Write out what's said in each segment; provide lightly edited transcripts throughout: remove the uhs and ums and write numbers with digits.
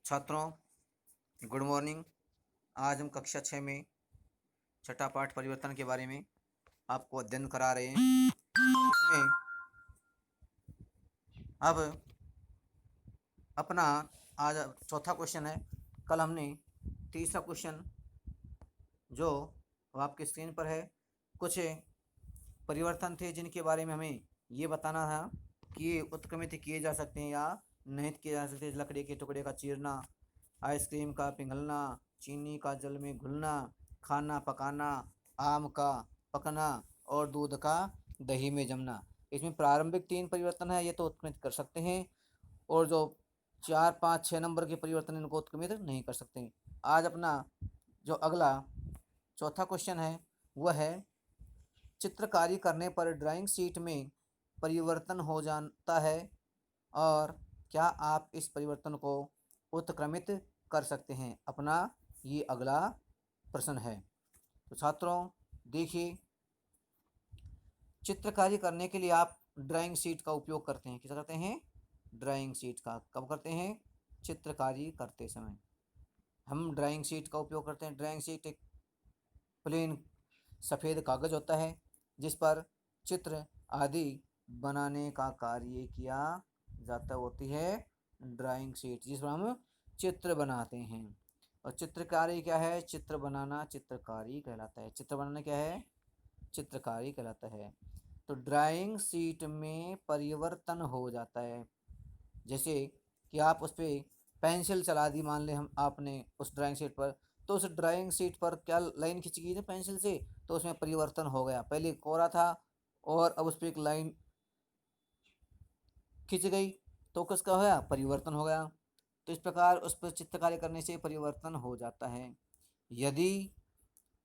छात्रों, good morning. आज हम कक्षा 6 में छठा पाठ परिवर्तन के बारे में आपको अध्ययन करा रहे हैं। इसमें अब अपना आज चौथा क्वेश्चन है। कल हमने तीसरा क्वेश्चन जो आपके स्क्रीन पर है, कुछ परिवर्तन थे जिनके बारे में हमें ये बताना था कि ये उत्क्रमित किए जा सकते हैं या नहीं किए जा सकते। लकड़ी के टुकड़े का चीरना, आइसक्रीम का पिघलना, चीनी का जल में घुलना, खाना पकाना, आम का पकना और दूध का दही में जमना। इसमें प्रारंभिक 3 परिवर्तन है, ये तो उत्क्रमित कर सकते हैं, और जो 4, 5, 6 नंबर के परिवर्तन इनको उत्क्रमित नहीं कर सकते। आज अपना जो अगला चौथा क्वेश्चन है वह है, चित्रकारी करने पर ड्राइंग शीट में परिवर्तन हो जाता है और क्या आप इस परिवर्तन को उत्क्रमित कर सकते हैं। अपना ये अगला प्रश्न है। तो छात्रों देखिए, चित्रकारी करने के लिए आप ड्राइंग शीट का उपयोग करते हैं। किस करते हैं? ड्राइंग शीट का। कब करते हैं? चित्रकारी करते समय हम ड्राइंग शीट का उपयोग करते हैं। ड्राइंग शीट एक प्लेन सफ़ेद कागज़ होता है जिस पर चित्र आदि बनाने का कार्य किया जाता होती है ड्राइंग शीट, जिस पर हम चित्र बनाते हैं। और चित्रकारी क्या है? चित्र बनाना चित्रकारी कहलाता है। चित्र बनाना क्या है? चित्रकारी कहलाता है। तो ड्राइंग शीट में परिवर्तन हो जाता है, जैसे कि आप उस पर पेंसिल चला दी, मान लें हम आपने उस ड्राइंग शीट पर, तो उस ड्राइंग शीट पर क्या लाइन खींच गई थी पेंसिल से, तो उसमें परिवर्तन हो गया। पहले कोरा था और अब उस पर एक लाइन खींच गई तो किसका हो गया? परिवर्तन हो गया। तो इस प्रकार उस पर चित्रकारी करने से परिवर्तन हो जाता है। यदि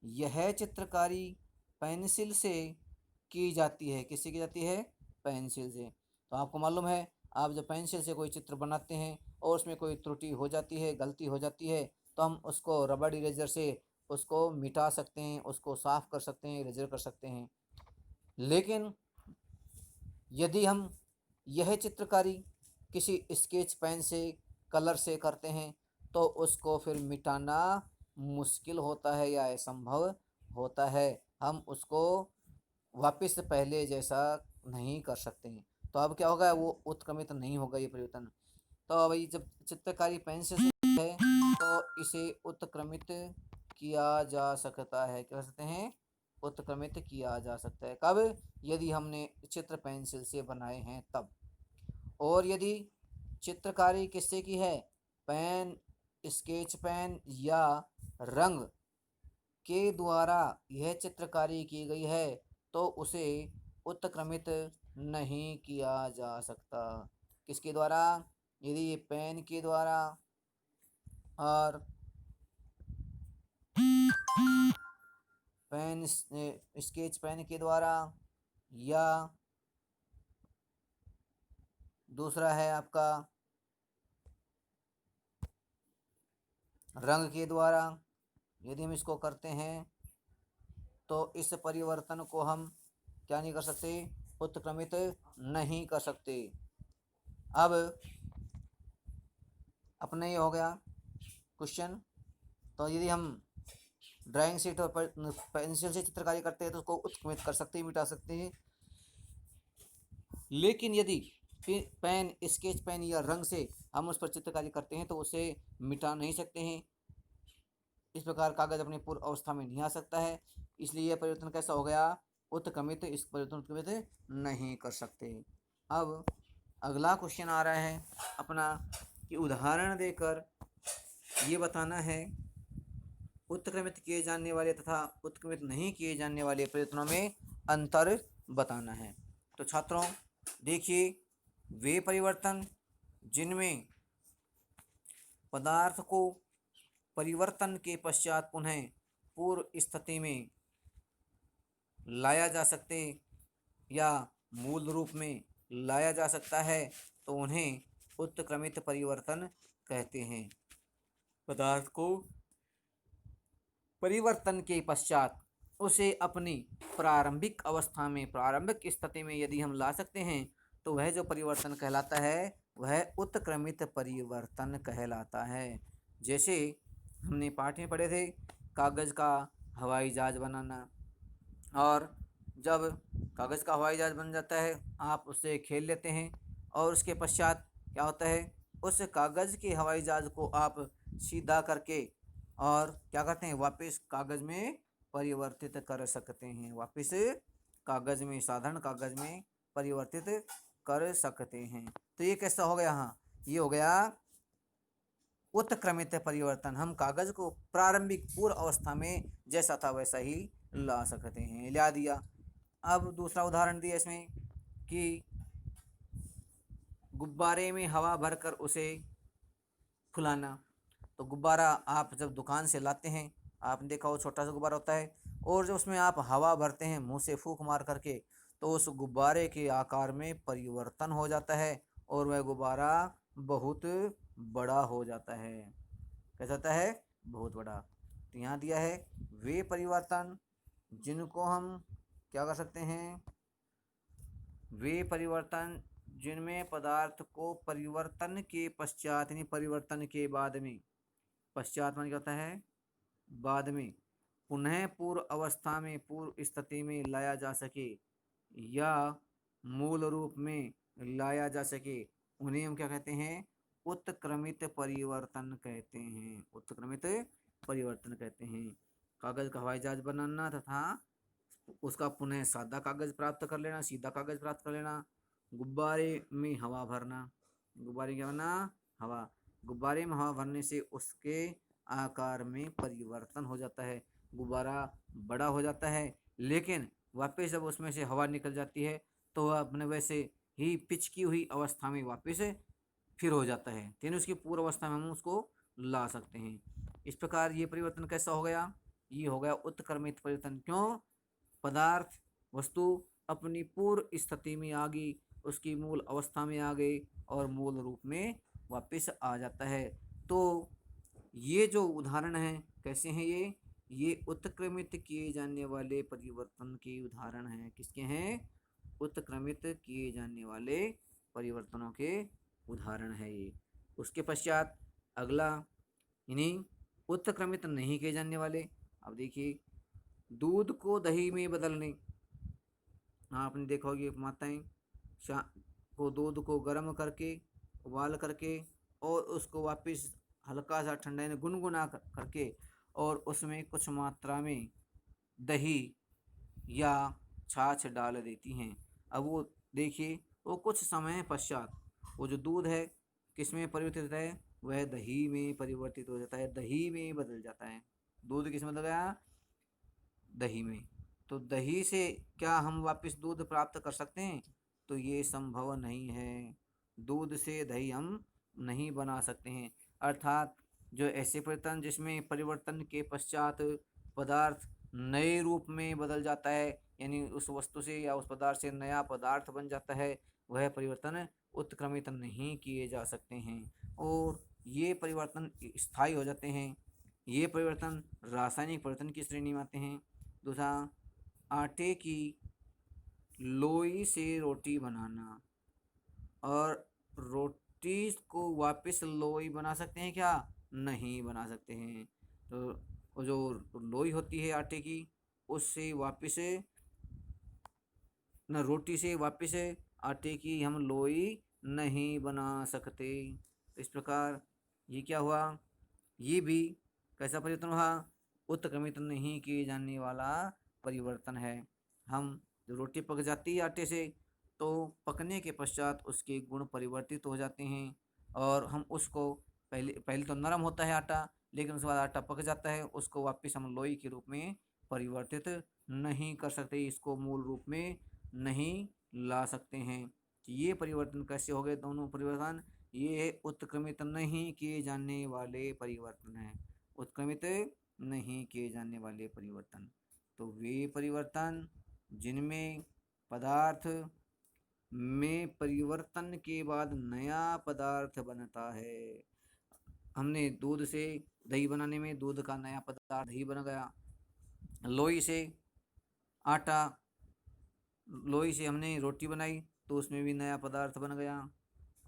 यह चित्रकारी पेंसिल से की जाती है, किससे की जाती है? पेंसिल से। तो आपको मालूम है, आप जब पेंसिल से कोई चित्र बनाते हैं और उसमें कोई त्रुटि हो जाती है, गलती हो जाती है, तो हम उसको रबड़ इरेजर से उसको मिटा सकते हैं, उसको साफ़ कर सकते हैं, इरेजर कर सकते हैं। लेकिन यदि हम यह चित्रकारी किसी स्केच पेन से, कलर से करते हैं, तो उसको फिर मिटाना मुश्किल होता है या असंभव होता है। हम उसको वापस पहले जैसा नहीं कर सकते हैं। तो अब क्या होगा? वो उत्क्रमित नहीं होगा ये परिवर्तन। तो भाई जब चित्रकारी पेन से है तो इसे उत्क्रमित किया जा सकता है। क्या कर सकते हैं? उत्क्रमित किया जा सकता है। कब? यदि हमने चित्र पेंसिल से बनाए हैं तब। और यदि चित्रकारी किससे की है? पेन, स्केच पेन या रंग के द्वारा यह चित्रकारी की गई है तो उसे उत्क्रमित नहीं किया जा सकता। किसके द्वारा? यदि ये पेन के द्वारा और पेन स्केच पेन के द्वारा, या दूसरा है आपका रंग के द्वारा, यदि हम इसको करते हैं तो इस परिवर्तन को हम क्या नहीं कर सकते? उत्क्रमित नहीं कर सकते। अब अपना ये हो गया क्वेश्चन। तो यदि हम ड्राइंग शीट और पेंसिल से चित्रकारी करते हैं तो उसको उत्क्रमित कर सकते हैं, मिटा सकते हैं। लेकिन यदि पेन, स्केच पेन या रंग से हम उस पर चित्रकारी करते हैं तो उसे मिटा नहीं सकते हैं। इस प्रकार कागज अपनी पूर्व अवस्था में नहीं आ सकता है। इसलिए यह परिवर्तन कैसा हो गया? उत्क्रमित। इस परिवर्तन उत्क्रमित नहीं कर सकते। अब अगला क्वेश्चन आ रहा है अपना कि उदाहरण देकर ये बताना है उत्क्रमित किए जाने वाले तथा उत्क्रमित नहीं किए जाने वाले परिवर्तनों में अंतर बताना है। तो छात्रों देखिए, वे परिवर्तन जिनमें पदार्थ को परिवर्तन के पश्चात पुनः पूर्व स्थिति में लाया जा सकते या मूल रूप में लाया जा सकता है तो उन्हें उत्क्रमित परिवर्तन कहते हैं। पदार्थ को परिवर्तन के पश्चात उसे अपनी प्रारंभिक अवस्था में, प्रारंभिक स्थिति में यदि हम ला सकते हैं तो वह जो परिवर्तन कहलाता है वह उत्क्रमित परिवर्तन कहलाता है। जैसे हमने पाठ में पढ़े थे, कागज़ का हवाई जहाज़ बनाना, और जब कागज़ का हवाई जहाज़ बन जाता है, आप उससे खेल लेते हैं, और उसके पश्चात क्या होता है, उस कागज़ के हवाई जहाज़ को आप सीधा करके और क्या करते हैं, वापस कागज़ में परिवर्तित कर सकते हैं, वापस कागज़ में, साधारण कागज़ में परिवर्तित कर सकते हैं। तो ये कैसा हो गया, हाँ, ये हो गया उत्क्रमित परिवर्तन। हम कागज़ को प्रारंभिक पूर्व अवस्था में जैसा था वैसा ही ला सकते हैं, ला दिया। अब दूसरा उदाहरण दिया इसमें कि गुब्बारे में हवा भरकर उसे फुलाना। तो गुब्बारा आप जब दुकान से लाते हैं, आपने देखा वो छोटा सा गुब्बारा होता है, और जब उसमें आप हवा भरते हैं मुंह से फूंक मार करके, तो उस गुब्बारे के आकार में परिवर्तन हो जाता है, और वह गुब्बारा बहुत बड़ा हो जाता है। कैसा होता है, बहुत बड़ा। तो यहाँ दिया है वे परिवर्तन जिनको हम क्या कर सकते हैं, वे परिवर्तन जिनमें पदार्थ को परिवर्तन के पश्चात, यानी परिवर्तन के बाद में, पश्चात मान क्या होता है, बाद में, पुनः पूर्व अवस्था में, पूर्व स्थिति में लाया जा सके, या मूल रूप में लाया जा सके, उन्हें हम क्या कहते हैं, उत्क्रमित परिवर्तन कहते हैं, उत्क्रमित परिवर्तन कहते हैं। कागज का हवाई जहाज बनाना तथा उसका पुनः सादा कागज प्राप्त कर लेना, सीधा कागज प्राप्त कर लेना, गुब्बारे में हवा भरना, गुब्बारे क्या भरना, हवा, गुब्बारे में हवा भरने से उसके आकार में परिवर्तन हो जाता है, गुब्बारा बड़ा हो जाता है, लेकिन वापस जब उसमें से हवा निकल जाती है तो वह अपने वैसे ही पिचकी हुई अवस्था में वापस फिर हो जाता है, तेन उसकी पूर्व अवस्था में हम उसको ला सकते हैं। इस प्रकार ये परिवर्तन कैसा हो गया, ये हो गया उत्क्रमित परिवर्तन। क्यों, पदार्थ, वस्तु अपनी पूर्व स्थिति में आ गई, उसकी मूल अवस्था में आ गई, और मूल रूप में वापस आ जाता है। तो ये जो उदाहरण हैं कैसे हैं, ये उत्क्रमित किए जाने वाले परिवर्तन के उदाहरण हैं। किसके हैं, उत्क्रमित किए जाने वाले परिवर्तनों के उदाहरण है ये। उसके पश्चात अगला, यानी उत्क्रमित नहीं किए जाने वाले। अब देखिए, दूध को दही में बदलने। आपने देखा होगी माताएं को दूध को गर्म करके, उबाल करके, और उसको वापस हल्का सा ठंडा यानी गुनगुना करके, और उसमें कुछ मात्रा में दही या छाछ डाल देती हैं। अब वो देखिए, वो कुछ समय पश्चात वो जो दूध है किस में परिवर्तित होता है, वह दही में परिवर्तित हो जाता है, दही में बदल जाता है। दूध किस में बदल गया, दही में। तो दही से क्या हम वापस दूध प्राप्त कर सकते हैं, तो ये संभव नहीं है, दूध से दही हम नहीं बना सकते हैं। अर्थात जो ऐसे परिवर्तन जिसमें परिवर्तन के पश्चात पदार्थ नए रूप में बदल जाता है, यानी उस वस्तु से या उस पदार्थ से नया पदार्थ बन जाता है, वह परिवर्तन उत्क्रमित नहीं किए जा सकते हैं, और ये परिवर्तन स्थायी हो जाते हैं। ये परिवर्तन रासायनिक परिवर्तन की श्रेणी में आते हैं। दूसरा, आटे की लोई से रोटी बनाना, और रोटी को वापस लोई बना सकते हैं क्या, नहीं बना सकते हैं। तो वो जो लोई होती है आटे की, उससे वापस न, रोटी से वापस आटे की हम लोई नहीं बना सकते। इस प्रकार ये क्या हुआ, ये भी कैसा परिवर्तन हुआ, उत्क्रमित नहीं किए जाने वाला परिवर्तन है। हम जो रोटी पक जाती है आटे से, तो पकने के पश्चात उसके गुण परिवर्तित हो जाते हैं, और हम उसको पहले पहले तो नरम होता है आटा, लेकिन उसके बाद आटा पक जाता है, उसको वापस हम लोई के रूप में परिवर्तित नहीं कर सकते, इसको मूल रूप में नहीं ला सकते हैं। ये परिवर्तन कैसे हो गए, दोनों परिवर्तन, ये उत्क्रमित नहीं किए जाने वाले परिवर्तन हैं, उत्क्रमित नहीं किए जाने वाले परिवर्तन। तो वे परिवर्तन जिनमें पदार्थ में परिवर्तन के बाद नया पदार्थ बनता है। हमने दूध से दही बनाने में दूध का नया पदार्थ दही बन गया, लोई से आटा, लोई से हमने रोटी बनाई तो उसमें भी नया पदार्थ बन गया,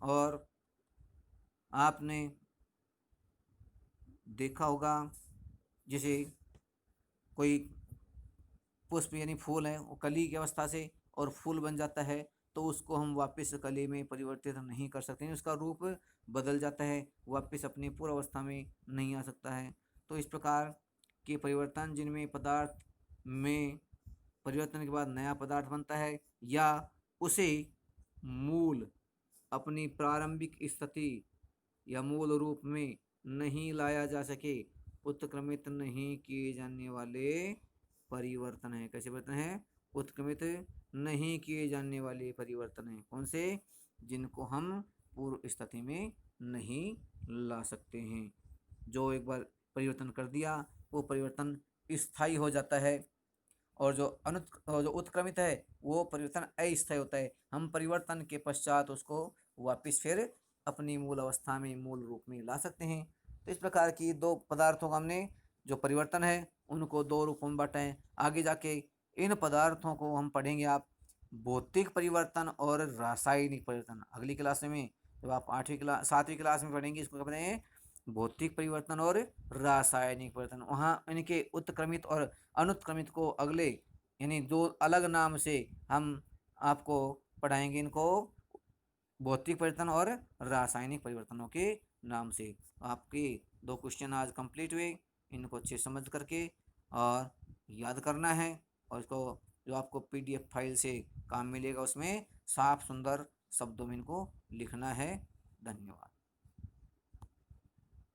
और आपने देखा होगा, जैसे कोई पुष्प यानी फूल है, वो कली की अवस्था से और फूल बन जाता है, तो उसको हम वापस कली में परिवर्तित नहीं कर सकते हैं, उसका रूप बदल जाता है, वापस अपनी पूर्व अवस्था में नहीं आ सकता है। तो इस प्रकार के परिवर्तन जिनमें पदार्थ में परिवर्तन के बाद नया पदार्थ बनता है या उसे मूल अपनी प्रारंभिक स्थिति या मूल रूप में नहीं लाया जा सके, उत्क्रमित नहीं किए जाने वाले परिवर्तन है। कैसे परिवर्तन है? उत्क्रमित नहीं किए जाने वाले परिवर्तन है। कौन से? जिनको हम पूर्व स्थिति में नहीं ला सकते हैं। जो एक बार परिवर्तन कर दिया वो परिवर्तन स्थायी हो जाता है, और जो उत्क्रमित है वो परिवर्तन अस्थायी होता है। हम परिवर्तन के पश्चात उसको वापस फिर अपनी मूल अवस्था में, मूल रूप में ला सकते हैं। तो इस प्रकार की दो पदार्थों का हमने जो परिवर्तन है उनको दो रूपों में बांटा है। आगे जाके इन पदार्थों को हम पढ़ेंगे आप भौतिक परिवर्तन और रासायनिक परिवर्तन। अगली क्लास में जब आप 7वीं क्लास में पढ़ेंगे इसको क्या पढ़ेंगे? भौतिक परिवर्तन और रासायनिक परिवर्तन। वहाँ इनके उत्क्रमित और अनुत्क्रमित को अगले यानी दो अलग नाम से हम आपको पढ़ाएंगे, इनको भौतिक परिवर्तन और रासायनिक परिवर्तनों के नाम से। आपके दो क्वेश्चन आज कंप्लीट हुए, इनको अच्छे समझ करके और याद करना है, और इसको जो आपको पीडीएफ फाइल से काम मिलेगा उसमें साफ सुंदर शब्दों में इनको लिखना है। धन्यवाद।